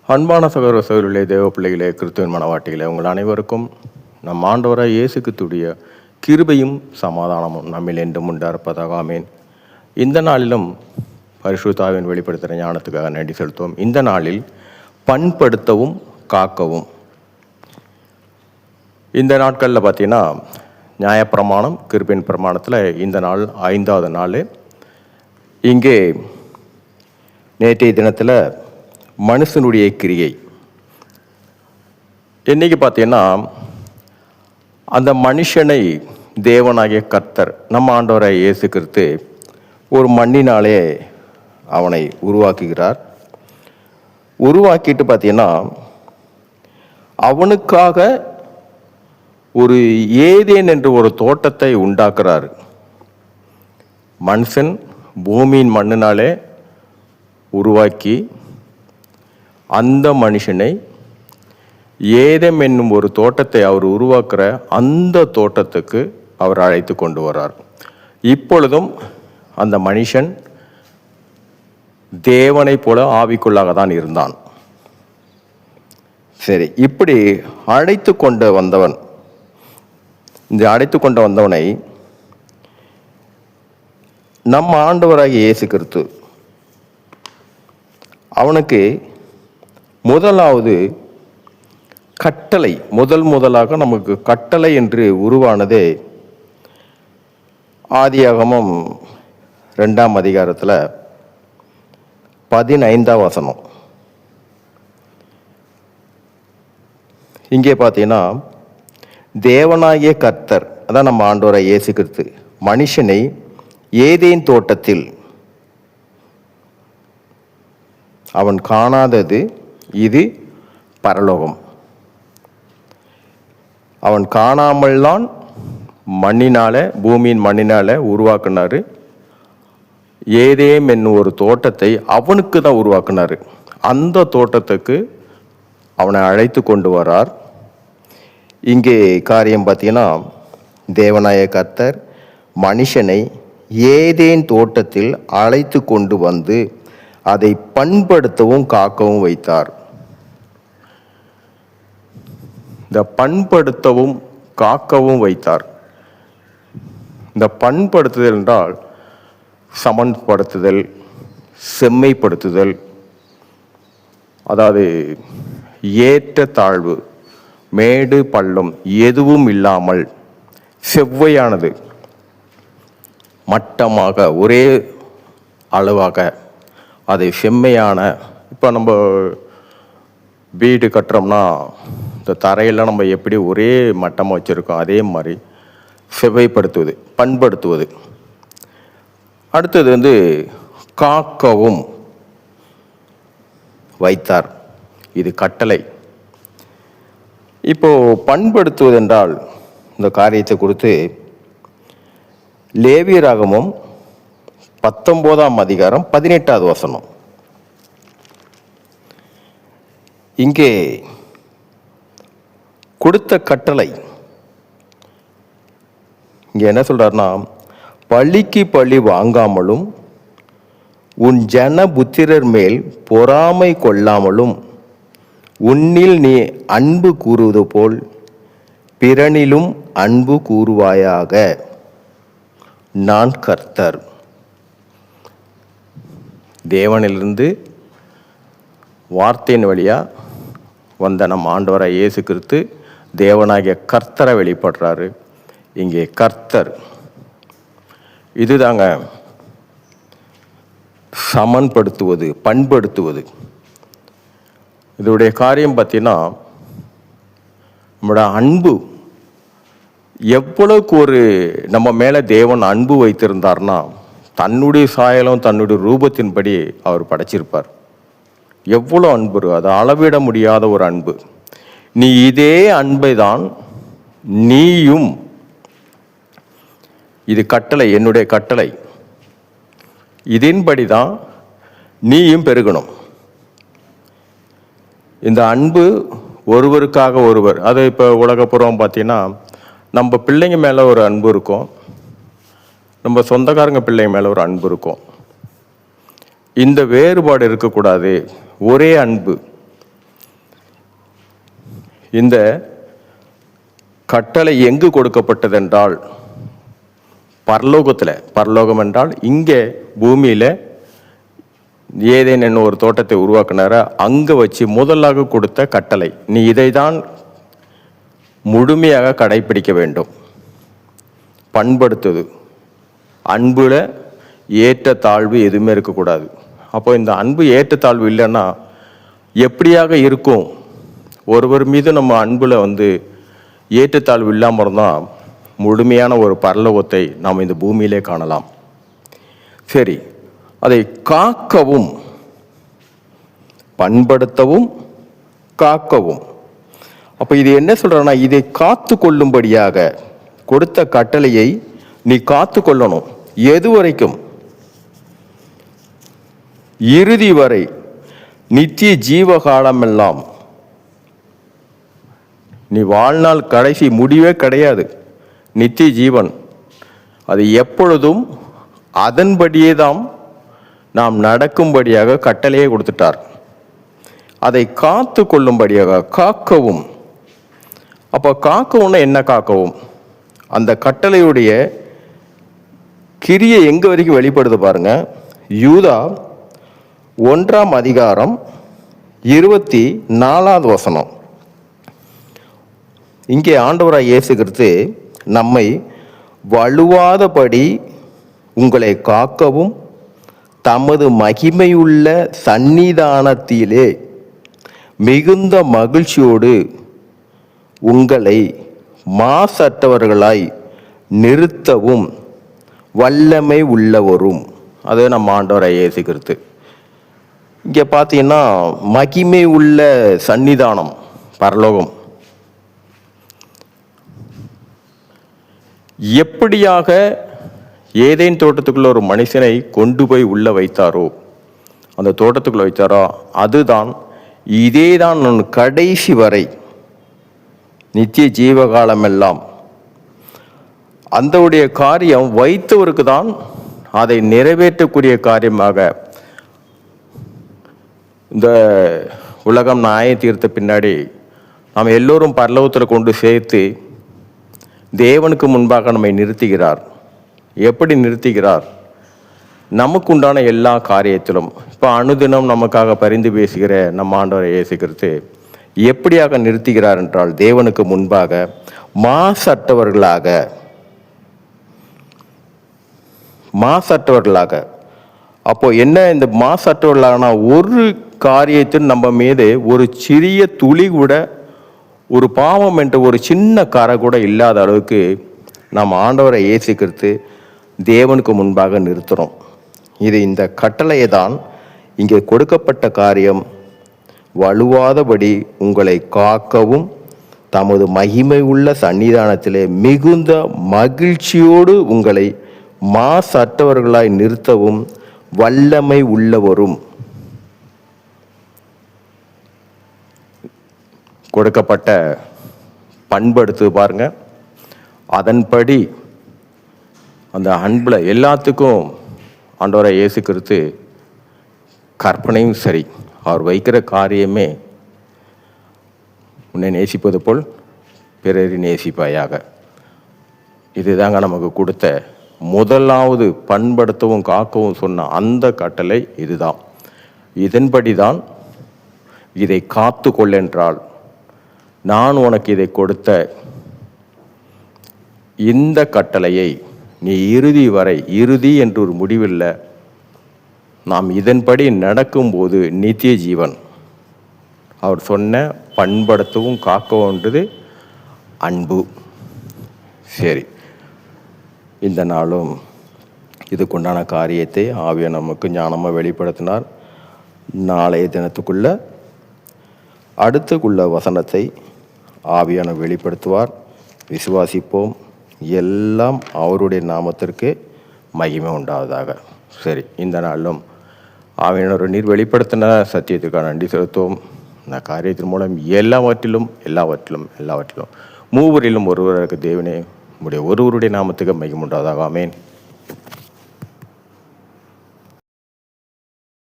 அன்பான சகோதர சகோதரிகளே, தேவ பிள்ளைகளே, கிறிஸ்துவின் மனவாட்டிகளே, உங்கள் அனைவருக்கும் நம் ஆண்டவராய் இயேசு கிறிஸ்துவுடைய கிருபையும் சமாதானமும் நம்மில் என்றும் உண்டாயிருப்பதாக. ஆமென். இந்த நாளிலும் பரிசுத்தாவின் வெளிப்படுத்துகிற ஞானத்துக்காக நன்றி செலுத்துவோம். இந்த நாளில் பண்படுத்தவும் காக்கவும். இந்த நாட்களில் பார்த்தீங்கன்னா நியாயப்பிரமாணம், கிருபையின் பிரமாணத்தில் இந்த நாள் 5வது நாள். இங்கே நேற்றைய தினத்தில் மனுஷனுடைய கிரியை. இன்னைக்கு பார்த்தீங்கன்னா அந்த மனுஷனை தேவனாகிய கர்த்தர் நம்ம ஆண்டவராய் இயேசு கிறிஸ்து ஒரு மண்ணினாலே அவனை உருவாக்குகிறார். உருவாக்கிட்டு பார்த்தீங்கன்னா அவனுக்காக ஒரு ஏதேன் என்று ஒரு தோட்டத்தை உண்டாக்குறார். மனுஷன் பூமியின் மண்ணினாலே உருவாக்கி அந்த மனுஷனை ஏதேன் என்னும் ஒரு தோட்டத்தை அவர் உருவாக்குற அந்த தோட்டத்துக்கு அவர் அழைத்து கொண்டு வரார். இப்பொழுதும் அந்த மனுஷன் தேவனை போல ஆவிக்குள்ளாக தான் இருந்தான். சரி, இப்படி அழைத்து கொண்டு வந்தவன், இந்த அழைத்து கொண்டு வந்தவனை நம்ம ஆண்டவராகிய இயேசு கிறிஸ்து அவனுக்கு முதலாவது கட்டளை, முதலாக நமக்கு கட்டளை என்று உருவானதே ஆதியாகமம் 2ஆம் அதிகாரத்தில் 15ஆம் வசனம். இங்கே பார்த்தீங்கன்னா தேவனாகிய கர்த்தர், அதான் நம்ம ஆண்டவராகிய இயேசு கிறிஸ்து, மனுஷனை ஏதேன் தோட்டத்தில் அவன் காணாதது இது பரலோகம். அவன் காணாமல் தான் மண்ணினால, பூமியின் மண்ணினால உருவாக்குனாரு. ஏதேன் என்னும் ஒரு தோட்டத்தை அவனுக்கு தான் உருவாக்குனாரு. அந்த தோட்டத்துக்கு அவனை அழைத்து கொண்டு வரார். இங்கே காரியம் பார்த்தீங்கன்னா தேவனாய கர்த்தர் மனுஷனை ஏதேன் தோட்டத்தில் அழைத்து கொண்டு வந்து அதை பண்படுத்தவும் காக்கவும் வைத்தார். இந்த பண்படுத்தவும் காக்கவும் வைத்தார். இந்த பண்படுத்துதல் என்றால் சமன்படுத்துதல், செம்மைப்படுத்துதல், அதாவது ஏற்ற தாழ்வு, மேடு பள்ளம் எதுவும் இல்லாமல் செவ்வையானது, மட்டமாக ஒரே அளவாக அதை செம்மையான. இப்போ நம்ம வீடு கட்டுறோம்னா இந்த தரையில் நம்ம எப்படி ஒரே மட்டமாக வச்சுருக்கோம், அதே மாதிரி செவ்வைப்படுத்துவது, பண்படுத்துவது. அடுத்தது காக்கவும் வைத்தார். இது கட்டளை. இப்போ பண்படுத்துவது என்றால் இந்த காரியத்தை கொடுத்து லேவியராகமம் 19ஆம் அதிகாரம் 18வது வசனம். இங்கே கொடுத்த கட்டளை இங்கே என்ன சொல்றாருன்னா, பழிக்கு பழி வாங்காமலும் உன் ஜன புத்திரர் மேல் பொறாமை கொள்ளாமலும் உன்னில் நீ அன்பு கூறுவது போல் பிறனிலும் அன்பு கூறுவாயாக, நான் கர்த்தர். தேவனிலிருந்து வார்த்தையின் வழியாக வந்த நம் ஆண்டவராய் இயேசு கிறிஸ்து தேவனாகிய கர்த்தரை வெளிப்படுறாரு. இங்கே கர்த்தர் இதுதாங்க சமன்படுத்துவது, பண்படுத்துவது. இதோடைய காரியம் பார்த்தீங்கன்னா நம்மளோட அன்பு எவ்வளவுக்கு ஒரு நம்ம மேலே தேவன் அன்பு வைத்திருந்தார்னா, தன்னுடைய சாயலும் தன்னுடைய ரூபத்தின்படி அவர் படைச்சிருப்பார். எவ்வளோ அன்பு, அது அளவிட முடியாத ஒரு அன்பு. நீ இதே அன்பை தான் நீயும், இது கட்டளை, என்னுடைய கட்டளை, இதன்படி தான் நீயும் பெருகணும். இந்த அன்பு ஒருவருக்காக ஒருவர். அது இப்போ உலகப்புறம் பார்த்தீங்கன்னா நம்ம பிள்ளைங்க மேலே ஒரு அன்பு இருக்கும், நம்ம சொந்தக்காரங்க பிள்ளைங்க மேலே ஒரு அன்பு இருக்கும். இந்த வேறுபாடு இருக்கக்கூடாது, ஒரே அன்பு. இந்த கட்டளை எங்கு கொடுக்கப்பட்டதென்றால் பரலோகத்தில். பரலோகம் என்றால் இங்கே பூமியில் ஏதேன் என்ன ஒரு தோட்டத்தை உருவாக்குனார அங்கே வச்சு முதலாக கொடுத்த கட்டளை, நீ இதை தான் முழுமையாக கடைபிடிக்க வேண்டும். பண்படுத்துது, அன்புல ஏற்ற தாழ்வு எதுவுமே இருக்கக்கூடாது. அப்போ இந்த அன்பு ஏற்றத்தாழ்வு இல்லைன்னா எப்படியாக இருக்கும்? ஒருவர் மீது நம்ம அன்புல ஏற்றத்தாழ்வு இல்லாமல் இருந்தால் முழுமையான ஒரு பரலோகத்தை நாம் இந்த பூமியிலே காணலாம். சரி, அதை காக்கவும், பண்படுத்தவும், காக்கவும். அப்போ இது என்ன சொல்றேன்னா, இதை காத்து கொள்ளும்படியாக கொடுத்த கட்டளையை நீ காத்து கொள்ளணும். எது வரைக்கும்? இறுதி வரை, நித்திய ஜீவகாலமெல்லாம். நீ வாழ்நாள் கடைசி முடிவே கிடையாது. நித்திய ஜீவன் அது எப்பொழுதும் அதன்படியே தான் நாம் நடக்கும்படியாக கட்டளையே கொடுத்துட்டார். அதை காத்து கொள்ளும்படியாக காக்கவும். அப்போ காக்கவும்னா என்ன? காக்கவும் அந்த கட்டளையுடைய கிரியை எங்க வரைக்கும் வெளிப்படுது பாருங்க. யூதா 1ஆம் அதிகாரம் 24வது வசனம். இங்கே ஆண்டவராய் இயேசு கிறிஸ்து நம்மை வலுவாதபடி உங்களை காக்கவும் தமது மகிமையுள்ள சந்நிதானத்திலே மிகுந்த மகிழ்ச்சியோடு உங்களை மாசற்றவர்களாய் நிறுத்தவும் வல்லமை உள்ளவரும். அது நம்ம ஆண்டவராய் இயேசு கிறிஸ்து. இங்கே பார்த்தீங்கன்னா மகிமை உள்ள சந்நிதானம், பரலோகம். எப்படியாக ஏதேன் தோட்டத்துக்குள்ள ஒரு மனுஷனை கொண்டு போய் உள்ள வைத்தாரோ, அந்த தோட்டத்துக்குள்ள வைத்தாரோ, அதுதான் இதே தான் கடைசி வரை நித்திய ஜீவகாலம் எல்லாம். அந்தவுடைய காரியம் வைத்தவருக்கு தான் அதை நிறைவேற்றக்கூடிய காரியமாக. இந்த உலகம் நியாய தீர்த்த பின்னாடி நாம் எல்லோரும் பரலோகத்தில் கொண்டு சேர்த்து தேவனுக்கு முன்பாக நம்மை நிறுத்துகிறார். எப்படி நிறுத்துகிறார்? நமக்கு உண்டான எல்லா காரியத்திலும். இப்போ அனுதினம் நமக்காக பரிந்து பேசுகிற நம்ம ஆண்டவரை இயேசு கிறிஸ்து எப்படியாக நிறுத்துகிறார் என்றால், தேவனுக்கு முன்பாக மாசற்றவர்களாக. அப்போ என்ன இந்த மாசற்றவர்களாகனா, ஒரு காரியத்தில் நம்ம மீது ஒரு சிறிய துளி கூட, ஒரு பாவம் என்ற ஒரு சின்ன கரை கூட இல்லாத அளவுக்கு நம்ம ஆண்டவரை இயேசு கிறிஸ்து தேவனுக்கு முன்பாக நிறுத்துகிறோம். இது இந்த கட்டளையை தான் இங்கே கொடுக்கப்பட்ட காரியம். வலுவாதபடி உங்களை காக்கவும் தமது மகிமை உள்ள சன்னிதானத்திலே மிகுந்த மகிழ்ச்சியோடு உங்களை மாசற்றவர்களாய் நிறுத்தவும் வல்லமை உள்ளவரும். கொடுக்கப்பட்ட பண்படுத்து பாருங்க. அதன்படி அந்த அன்பில் எல்லாத்துக்கும் ஆண்டவரை இயேசு கிறிஸ்து கற்பனையும் சரி, அவர் வைக்கிற காரியமே உன்னை நேசிப்பது போல் பிறரை நேசிப்பாயாக. இதுதாங்க நமக்கு கொடுத்த முதலாவது பண்படுத்தவும் காக்கவும் சொன்ன அந்த கட்டளை இதுதான். இதன்படி தான் இதை காத்து கொள்ளென்றால், நான் உனக்கு இதை கொடுத்த இந்த கட்டளையை நீ இறுதி வரை, இறுதி என்று ஒரு முடிவில்லை, நாம் இதன்படி நடக்கும்போது நித்திய ஜீவன். அவர் சொன்ன பண்படுத்தவும் காக்கவும்ன்றது அன்பு. சரி, இந்த நாளும் இதுக்குண்டான காரியத்தை ஆவியானவர் நமக்கு ஞானமாக வெளிப்படுத்தினார். நாளைய தினத்துக்குள்ள அடுத்துக்குள்ள வசனத்தை ஆவியானவர் வெளிப்படுத்துவார். விசுவாசிப்போம். எல்லாம் அவருடைய நாமத்திற்கு மகிமை உண்டாவதாக. சரி, இந்த நாளிலும் ஆவியானவர் நீர் வெளிப்படுத்தின சத்தியத்துக்காக நன்றி செலுத்துவோம். இந்த காரியத்தின் மூலம் எல்லாவற்றிலும் மூவரிலும் ஒருவருக்கு தேவனே உடைய ஒருவருடைய நாமத்துக்கு மகிமை உண்டாவதாக. ஆமென்.